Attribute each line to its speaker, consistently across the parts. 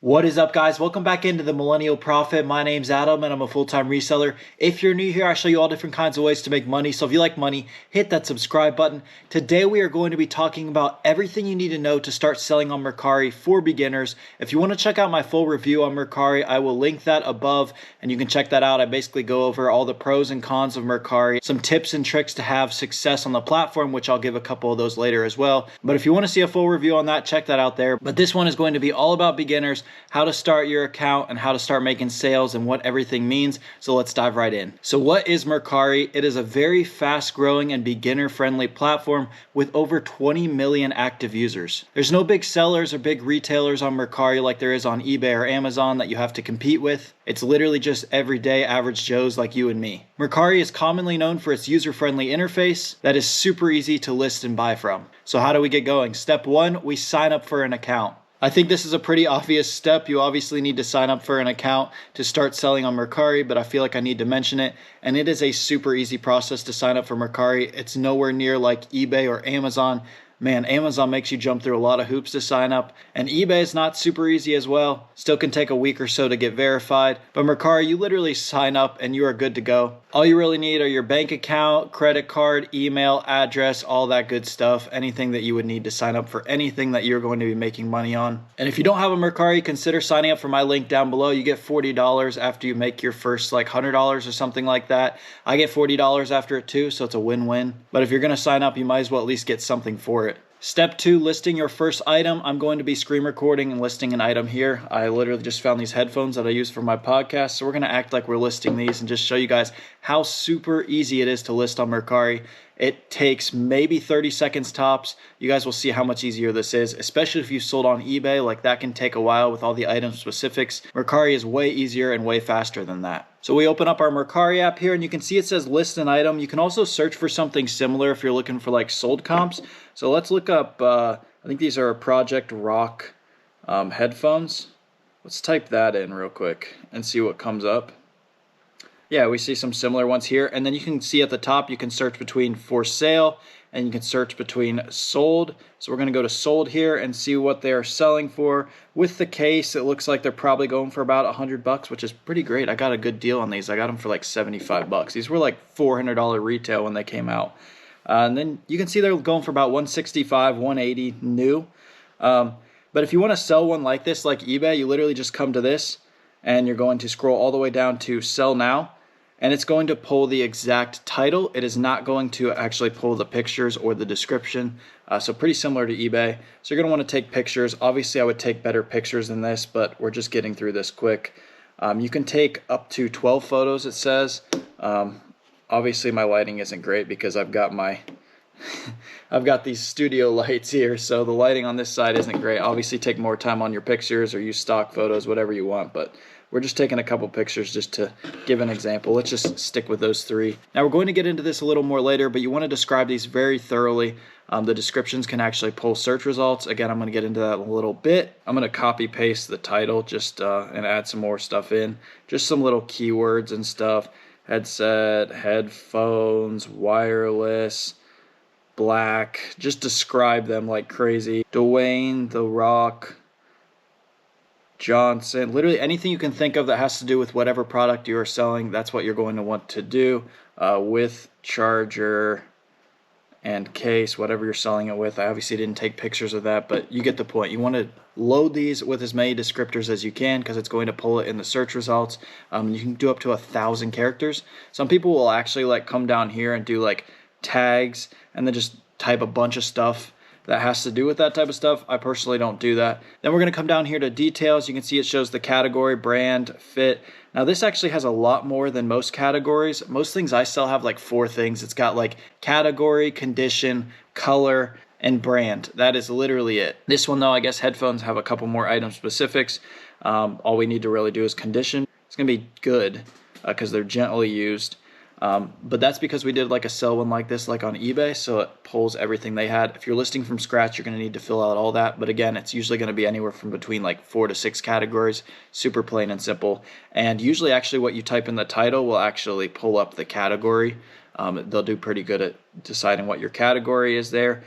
Speaker 1: What is up, guys? Welcome back into the Millennial Profit. My name's Adam and I'm a full-time reseller. If you're new here, I show you all different kinds of ways to make money. So if you like money, hit that subscribe button. Today we are going to be talking about everything you need to know to start selling on Mercari for beginners. If you want to check out my full review on Mercari, I will link that above and you can check that out. I basically go over all the pros and cons of Mercari, some tips and tricks to have success on the platform, which I'll give a couple of those later as well. But if you want to see a full review on that, check that out there. But this one is going to be all about beginners, how to start your account and how to start making sales and what everything means. So let's dive right in. So what is Mercari? It is a very fast growing and beginner friendly platform with over 20 million active users. There's no big sellers or big retailers on Mercari like there is on eBay or Amazon that you have to compete with. It's literally just everyday average Joes like you and me. Mercari is commonly known for its user-friendly interface that is super easy to list and buy from. So how do we get going? Step one, we sign up for an account. I think this is a pretty obvious step. You obviously need to sign up for an account to start selling on Mercari, but I feel like I need to mention it. And it is a super easy process to sign up for Mercari. It's nowhere near like eBay or Amazon. Man, Amazon makes you jump through a lot of hoops to sign up, and eBay is not super easy as well. Still can take a week or so to get verified, but Mercari, you literally sign up and you are good to go. All you really need are your bank account, credit card, email, address, all that good stuff, anything that you would need to sign up for anything that you're going to be making money on. And if you don't have a Mercari, consider signing up for my link down below. You get $40 after you make your first like $100 or something like that. I get $40 after it too, so it's a win-win. But if you're going to sign up, you might as well at least get something for it. Step two, listing your first item. I'm going to be screen recording and listing an item here. I literally just found these headphones that I use for my podcast. So we're going to act like we're listing these and just show you guys how super easy it is to list on Mercari. It takes maybe 30 seconds tops. You guys will see how much easier this is, especially if you sold on eBay. Like that can take a while with all the item specifics. Mercari is way easier and way faster than that. So we open up our Mercari app here and you can see it says list an item. You can also search for something similar if you're looking for like sold comps. So let's look up, I think these are Project Rock headphones. Let's type that in real quick and see what comes up. Yeah, we see some similar ones here. And then you can see at the top, you can search between for sale and you can search between sold. So we're going to go to sold here and see what they're selling for. With the case, it looks like they're probably going for about $100, which is pretty great. I got a good deal on these. I got them for like $75. These were like $400 retail when they came out. And then you can see they're going for about $165, $180 new. But if you want to sell one like this, like eBay, you literally just come to this and you're going to scroll all the way down to sell now. And it's going to pull the exact title. It is not going to actually pull the pictures or the description. So pretty similar to eBay. So you're going to want to take pictures. Obviously, I would take better pictures than this, but we're just getting through this quick. You can take up to 12 photos, it says. Obviously, my lighting isn't great because I've got these studio lights here, so the lighting on this side isn't great. Obviously, take more time on your pictures or use stock photos, whatever you want, but we're just taking a couple pictures just to give an example. Let's just stick with those three. Now, we're going to get into this a little more later, but you want to describe these very thoroughly. The descriptions can actually pull search results. Again, I'm going to get into that in a little bit. I'm going to copy paste the title just and add some more stuff in. Just some little keywords and stuff. Headset, headphones, wireless, black. Just describe them like crazy. Dwayne The Rock Johnson, literally anything you can think of that has to do with whatever product you are selling, that's what you're going to want to do with charger and case, whatever you're selling it with. I obviously didn't take pictures of that, but you get the point. You want to load these with as many descriptors as you can because it's going to pull it in the search results. You can do up to 1,000 characters. Some people will actually like come down here and do like tags and then just type a bunch of stuff that has to do with that type of stuff. I personally don't do that. Then we're going to come down here to details. You can see it shows the category, brand, fit. Now this actually has a lot more than most categories. Most things I sell have like 4 things. It's got like category, condition, color, and brand. That is literally it. This one though, I guess headphones have a couple more item specifics. All we need to really do is condition. It's going to be good because they're gently used. But that's because we did like a sell one like this, like on eBay, so it pulls everything they had. If you're listing from scratch, you're going to need to fill out all that. But again, it's usually going to be anywhere from between like 4 to 6 categories, super plain and simple. And usually actually what you type in the title will actually pull up the category. They'll do pretty good at deciding what your category is there.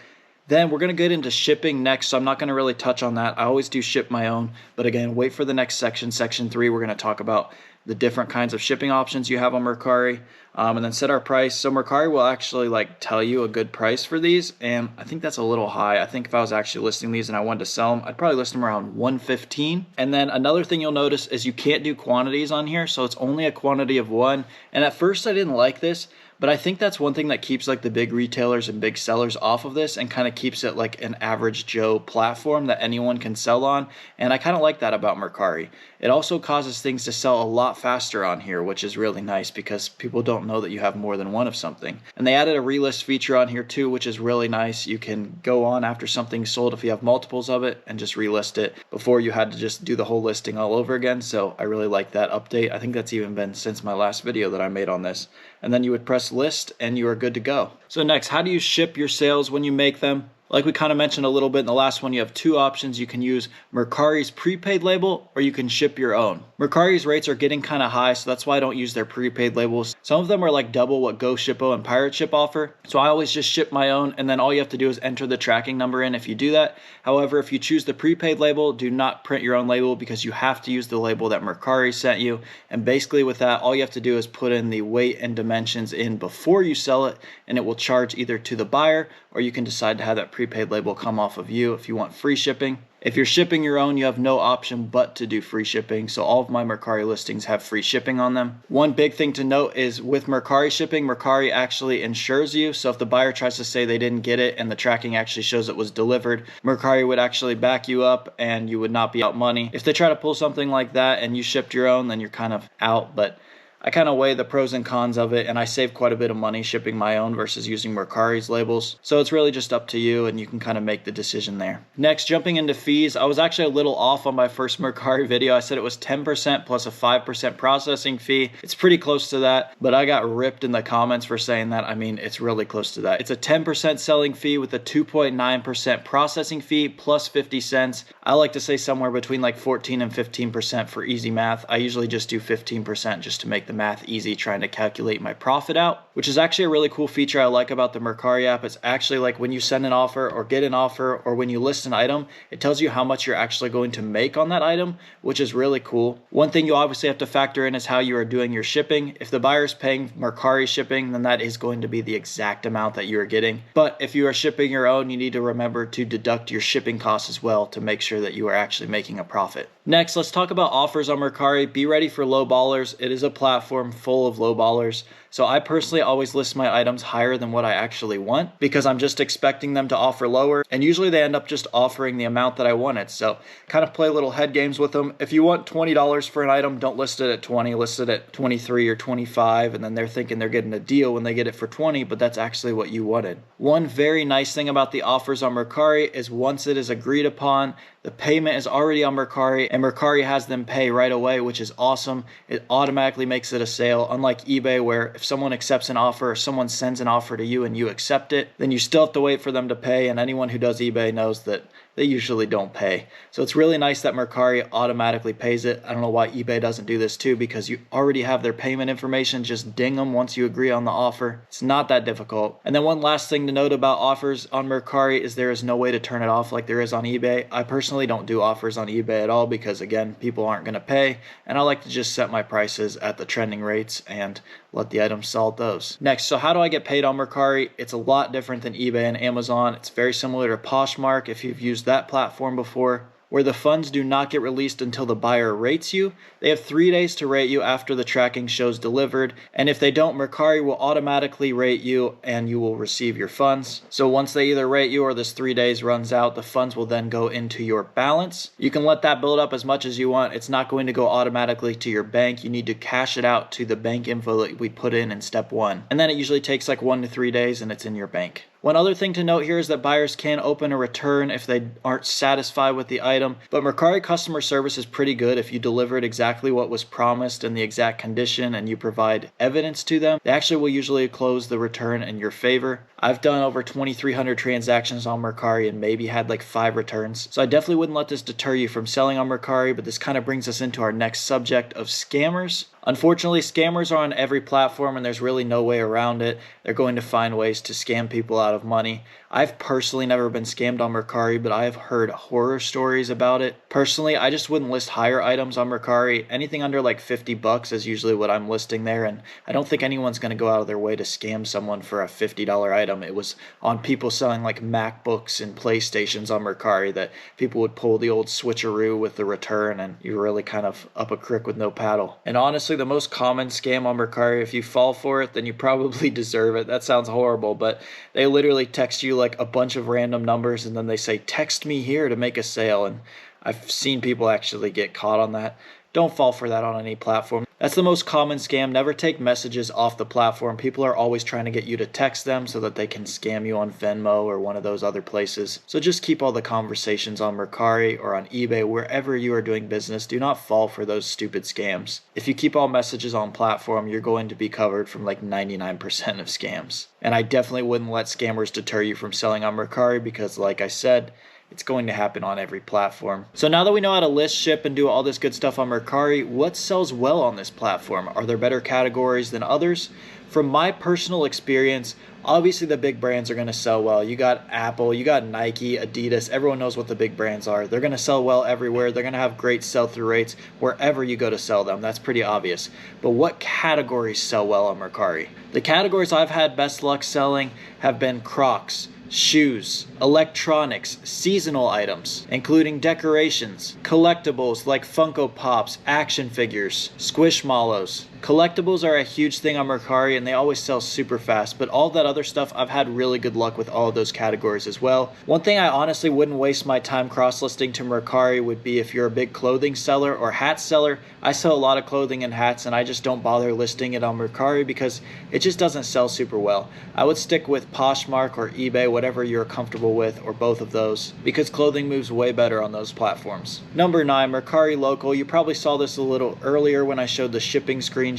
Speaker 1: Then we're going to get into shipping next, so I'm not going to really touch on that. I always do ship my own, but again, wait for the next section, section 3. We're going to talk about the different kinds of shipping options you have on Mercari, and then set our price. So Mercari will actually like tell you a good price for these, and I think that's a little high. I think if I was actually listing these and I wanted to sell them, I'd probably list them around 115. And then another thing you'll notice is you can't do quantities on here, so it's only a quantity of one. And at first I didn't like this, but I think that's one thing that keeps like the big retailers and big sellers off of this and kind of keeps it like an average Joe platform that anyone can sell on. And I kind of like that about Mercari. It also causes things to sell a lot faster on here, which is really nice because people don't know that you have more than one of something. And they added a relist feature on here too, which is really nice. You can go on after something's sold if you have multiples of it and just relist it. Before you had to just do the whole listing all over again. So I really like that update. I think that's even been since my last video that I made on this. And then you would press list and you are good to go. So next, how do you ship your sales when you make them? Like we kind of mentioned a little bit in the last one, you have two options. You can use Mercari's prepaid label or you can ship your own. Mercari's rates are getting kind of high, so that's why I don't use their prepaid labels. Some of them are like double what GoShippo and Pirate Ship offer. So I always just ship my own, and then all you have to do is enter the tracking number in if you do that. However, if you choose the prepaid label, do not print your own label because you have to use the label that Mercari sent you. And basically with that, all you have to do is put in the weight and dimensions in before you sell it, and it will charge either to the buyer or you can decide to have that prepaid label come off of you if you want free shipping. If you're shipping your own, you have no option but to do free shipping. So all of my Mercari listings have free shipping on them. One big thing to note is with Mercari shipping, Mercari actually insures you. So if the buyer tries to say they didn't get it and the tracking actually shows it was delivered, Mercari would actually back you up and you would not be out money. If they try to pull something like that and you shipped your own, then you're kind of out. But I kind of weigh the pros and cons of it, and I save quite a bit of money shipping my own versus using Mercari's labels. So it's really just up to you, and you can kind of make the decision there. Next, jumping into fees, I was actually a little off on my first Mercari video. I said it was 10% plus a 5% processing fee. It's pretty close to that, but I got ripped in the comments for saying that. I mean, it's really close to that. It's a 10% selling fee with a 2.9% processing fee plus 50 cents. I like to say somewhere between like 14 and 15% for easy math. I usually just do 15% just to make the math easy, trying to calculate my profit out, which is actually a really cool feature I like about the Mercari app. It's actually like when you send an offer or get an offer or when you list an item, it tells you how much you're actually going to make on that item, which is really cool. One thing you obviously have to factor in is how you are doing your shipping. If the buyer is paying Mercari shipping, then that is going to be the exact amount that you are getting. But if you are shipping your own, you need to remember to deduct your shipping costs as well to make sure that you are actually making a profit. Next, let's talk about offers on Mercari. Be ready for low ballers. It is a platform full of low ballers. So I personally always list my items higher than what I actually want because I'm just expecting them to offer lower. And usually they end up just offering the amount that I wanted. So kind of play little head games with them. If you want $20 for an item, don't list it at 20, list it at 23 or 25. And then they're thinking they're getting a deal when they get it for 20, but that's actually what you wanted. One very nice thing about the offers on Mercari is once it is agreed upon, the payment is already on Mercari and Mercari has them pay right away, which is awesome. It automatically makes it a sale, unlike eBay where if someone accepts an offer or someone sends an offer to you and you accept it, then you still have to wait for them to pay, and anyone who does eBay knows that they usually don't pay. So it's really nice that Mercari automatically pays it. I don't know why eBay doesn't do this too, because you already have their payment information. Just ding them once you agree on the offer. It's not that difficult. And then one last thing to note about offers on Mercari is there is no way to turn it off like there is on eBay. I personally don't do offers on eBay at all because, again, people aren't going to pay, and I like to just set my prices at the trending rates and let the items sell at those. Next, so how do I get paid on Mercari? It's a lot different than eBay and Amazon. It's very similar to Poshmark if you've used that platform before, where the funds do not get released until the buyer rates you. They have 3 days to rate you after the tracking shows delivered, and if they don't, Mercari will automatically rate you and you will receive your funds. So once they either rate you or this 3 days runs out, the funds will then go into your balance. You can let that build up as much as you want. It's not going to go automatically to your bank. You need to cash it out to the bank info that we put in step 1. And then it usually takes like 1 to 3 days and it's in your bank. One other thing to note here is that buyers can open a return if they aren't satisfied with the item, but Mercari customer service is pretty good. If you delivered exactly what was promised in the exact condition and you provide evidence to them, they actually will usually close the return in your favor. I've done over 2,300 transactions on Mercari and maybe had like 5 returns. So I definitely wouldn't let this deter you from selling on Mercari, but this kind of brings us into our next subject of scammers. Unfortunately, scammers are on every platform and there's really no way around it. They're going to find ways to scam people out of money. I've personally never been scammed on Mercari, but I have heard horror stories about it. Personally, I just wouldn't list higher items on Mercari. Anything under like 50 bucks is usually what I'm listing there, and I don't think anyone's going to go out of their way to scam someone for a $50 item. It was on people selling like MacBooks and PlayStations on Mercari that people would pull the old switcheroo with the return, and you're really kind of up a creek with no paddle. And honestly, the most common scam on Mercari, if you fall for it, then you probably deserve it. That sounds horrible, but they literally text you like a bunch of random numbers and then they say, text me here to make a sale. And I've seen people actually get caught on that. Don't fall for that on any platform. That's the most common scam. Never take messages off the platform. People are always trying to get you to text them so that they can scam you on Venmo or one of those other places. So just keep all the conversations on Mercari or on eBay, wherever you are doing business. Do not fall for those stupid scams. If you keep all messages on platform, you're going to be covered from like 99% of scams. And I definitely wouldn't let scammers deter you from selling on Mercari because, like I said, it's going to happen on every platform. So now that we know how to list, ship, and do all this good stuff on Mercari, what sells well on this platform? Are there better categories than others? From my personal experience, obviously the big brands are going to sell well. You got Apple, you got Nike, Adidas, everyone knows what the big brands are. They're going to sell well everywhere. They're going to have great sell-through rates wherever you go to sell them. That's pretty obvious. But what categories sell well on Mercari? The categories I've had best luck selling have been Crocs, shoes, electronics, seasonal items, including decorations, collectibles like Funko Pops, action figures, Squishmallows. Collectibles are a huge thing on Mercari and they always sell super fast, but all that other stuff, I've had really good luck with all of those categories as well. One thing I honestly wouldn't waste my time cross-listing to Mercari would be if you're a big clothing seller or hat seller. I sell a lot of clothing and hats and I just don't bother listing it on Mercari because it just doesn't sell super well. I would stick with Poshmark or eBay, whatever you're comfortable with, or both of those, because clothing moves way better on those platforms. Number 9, Mercari Local. You probably saw this a little earlier when I showed the shipping screenshot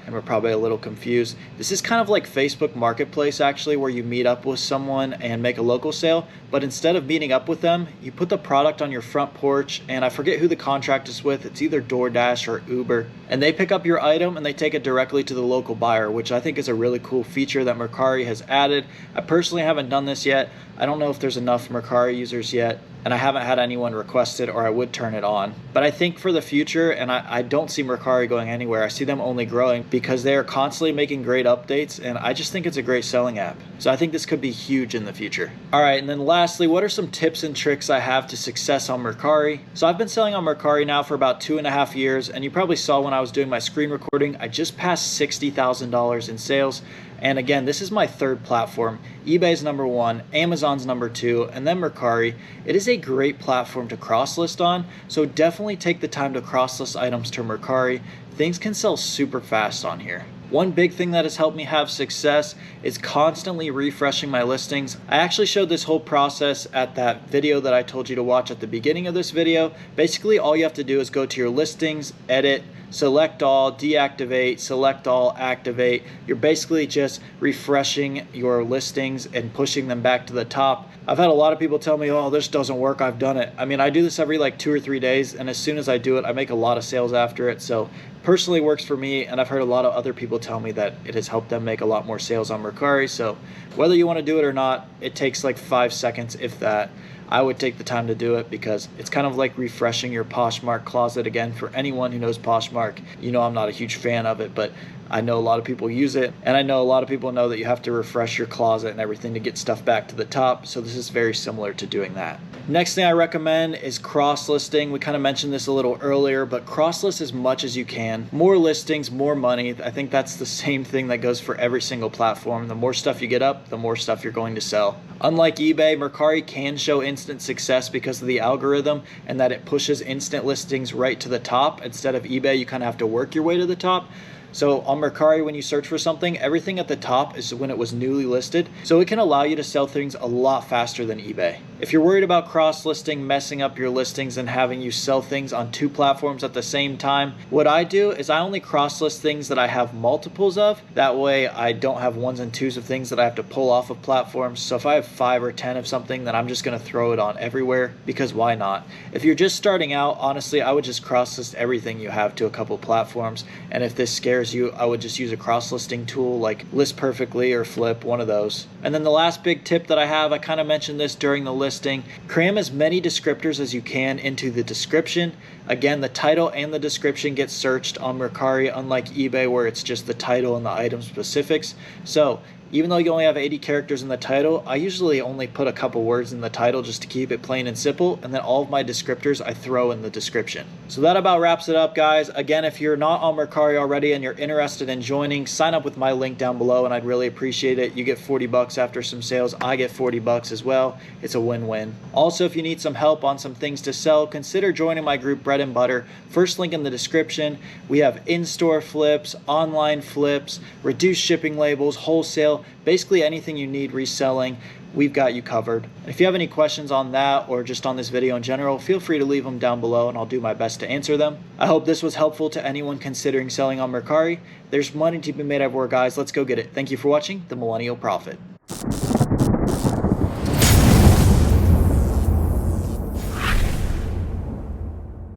Speaker 1: and we're probably a little confused. This is kind of like Facebook Marketplace actually, where you meet up with someone and make a local sale, but instead of meeting up with them, you put the product on your front porch, and I forget who the contract is with. It's either DoorDash or Uber, and they pick up your item and they take it directly to the local buyer, which I think is a really cool feature that Mercari has added. I personally haven't done this yet. I don't know if there's enough Mercari users yet, and I haven't had anyone request it, or I would turn it on. But I think for the future, and I don't see Mercari going anywhere. I see them only growing because they are constantly making great updates, and I just think it's a great selling app. So I think this could be huge in the future. All right, and then lastly, what are some tips and tricks I have to success on Mercari? So I've been selling on Mercari now for about 2.5 years, and you probably saw when I was doing my screen recording, I just passed $60,000 in sales. And again, this is my third platform. eBay's number 1, Amazon's number 2, and then Mercari. It is a great platform to cross-list on, so definitely take the time to cross-list items to Mercari. Things can sell super fast on here. One big thing that has helped me have success is constantly refreshing my listings. I actually showed this whole process at that video that I told you to watch at the beginning of this video. Basically, all you have to do is go to your listings, edit, select all, deactivate, select all, activate. You're basically just refreshing your listings and pushing them back to the top. I've had a lot of people tell me, oh, this doesn't work, I've done it. I mean, I do this every like 2 or 3 days, and as soon as I do it, I make a lot of sales after it. So personally works for me, and I've heard a lot of other people tell me that it has helped them make a lot more sales on Mercari. So whether you want to do it or not, it takes like 5 seconds, if that. I would take the time to do it because it's kind of like refreshing your Poshmark closet again. For anyone who knows Poshmark, you know I'm not a huge fan of it, but I know a lot of people use it, and I know a lot of people know that you have to refresh your closet and everything to get stuff back to the top, so this is very similar to doing that. Next thing I recommend is cross-listing. We kind of mentioned this a little earlier, but cross-list as much as you can. More listings, more money. I think that's the same thing that goes for every single platform. The more stuff you get up, the more stuff you're going to sell. Unlike eBay, Mercari can show instant success because of the algorithm and that it pushes instant listings right to the top. Instead of eBay, you kind of have to work your way to the top. So on Mercari, when you search for something, everything at the top is when it was newly listed. So it can allow you to sell things a lot faster than eBay. If you're worried about cross-listing messing up your listings and having you sell things on 2 platforms at the same time, what I do is I only cross-list things that I have multiples of. That way I don't have 1s and 2s of things that I have to pull off of platforms. So if I have 5 or 10 of something, then I'm just going to throw it on everywhere, because why not? If you're just starting out, honestly, I would just cross-list everything you have to a couple platforms. And if this scares you, I would just use a cross-listing tool like List Perfectly or Flip, one of those. And then the last big tip that I have, I kind of mentioned this during the listing, cram as many descriptors as you can into the description. Again, the title and the description get searched on Mercari, unlike eBay where it's just the title and the item specifics. So even though you only have 80 characters in the title, I usually only put a couple words in the title just to keep it plain and simple, and then all of my descriptors I throw in the description. So that about wraps it up, guys. Again, if you're not on Mercari already and you're interested in joining, sign up with my link down below and I'd really appreciate it. You get 40 bucks after some sales. I get 40 bucks as well. It's a win-win. Also, if you need some help on some things to sell, consider joining my group Bread and Butter. First link in the description. We have in-store flips, online flips, reduced shipping labels, wholesale, basically anything you need reselling, we've got you covered. If you have any questions on that or just on this video in general, feel free to leave them down below and I'll do my best to answer them. I hope this was helpful to anyone considering selling on Mercari. There's money to be made everywhere, guys. Let's go get it. Thank you for watching The Millennial Prophet.